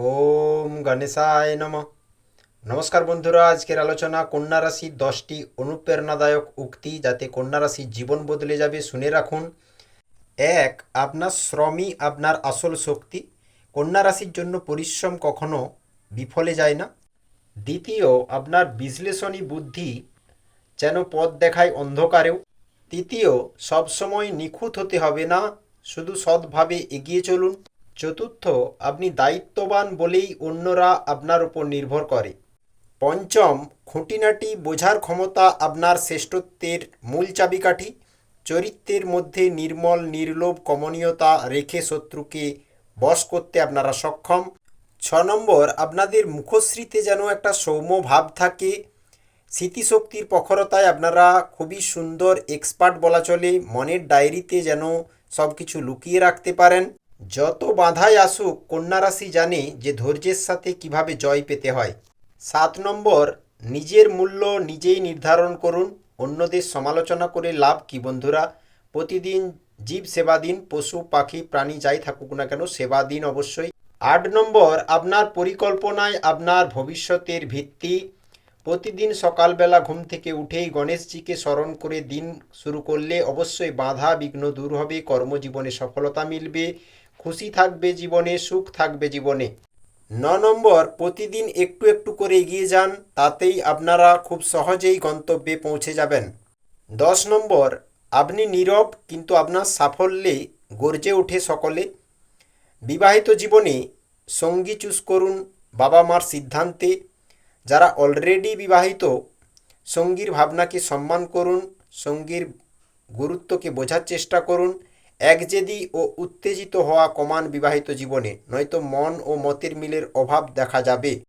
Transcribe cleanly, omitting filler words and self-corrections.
ওম গণেশায় নমঃ। নমস্কার বন্ধুরা, আজকের আলোচনা কন্যা রাশির 10টি অনুপ্রেরণাদায়ক উক্তি যাতে কন্যা রাশির জীবন বদলে যাবে, শুনে রাখুন। এক, আপনার শ্রমই আপনার আসল শক্তি। কন্যা রাশির জন্য পরিশ্রম কখনো বিফলে যায় না। দ্বিতীয়, আপনার বিশ্লেষণী বুদ্ধি যেন পথ দেখায় অন্ধকারেও। তৃতীয়, সবসময় নিখুঁত হতে হবে না, শুধু সৎভাবে এগিয়ে চলুন। চতুর্থ, আপনি দায়িত্ববান বলেই অন্যরা আপনার উপর নির্ভর করে। পঞ্চম, খুঁটিনাটি বোঝার ক্ষমতা আপনার শ্রেষ্ঠত্বের মূল চাবিকাঠি। চরিত্রের মধ্যে নির্মল নির্লোভ কমনীয়তা রেখে শত্রুকে বশ করতে আপনারা সক্ষম। 6 নম্বর, আপনাদের মুখশ্রীতে যেন একটা সৌম্য ভাব থাকে। স্মৃতিশক্তির প্রখরতায় আপনারা খুবই সুন্দর এক্সপার্ট বলা চলে। মনের ডায়েরিতে যেন সব কিছু লুকিয়ে রাখতে পারেন। যত বাধাই আসুক, কন্যা রাশি জানে যে ধৈর্যের সাথে কিভাবে জয় পেতে হয়। 7 নম্বর, নিজের মূল্য নিজেই নির্ধারণ করুন। অন্যদের সমালোচনা করে লাভ কি বন্ধুরা? প্রতিদিন জীব সেবা দিন, পশু পাখি প্রাণী যাই থাকুক না কেন সেবা দিন অবশ্যই। 8 নম্বর, আপনার পরিকল্পনায় আপনার ভবিষ্যতের ভিত্তি। প্রতিদিন সকালবেলা ঘুম থেকে উঠেই গণেশজিকে স্মরণ করে দিন শুরু করলে অবশ্যই বাধা বিঘ্ন দূর হবে, কর্মজীবনে সফলতা মিলবে, খুশি থাকবে জীবনে, সুখ থাকবে জীবনে। 9 নম্বর, প্রতিদিন একটু একটু করে এগিয়ে যান, তাতেই আপনারা খুব সহজেই গন্তব্যে পৌঁছে যাবেন। 10 নম্বর, আপনি নীরব কিন্তু আপনার সাফল্যে গর্জে ওঠে সকলে। বিবাহিত জীবনে সঙ্গী চুজ করুন বাবা মার সিদ্ধান্তে। যারা অলরেডি বিবাহিত, সঙ্গীর ভাবনাকে সম্মান করুন, সঙ্গীর গুরুত্বকে বোঝার চেষ্টা করুন। একজেদি ও উত্তেজিত হওয়া কমান বিবাহিত জীবনে, নয়তো মন ও মতের মিলের অভাব দেখা যাবে।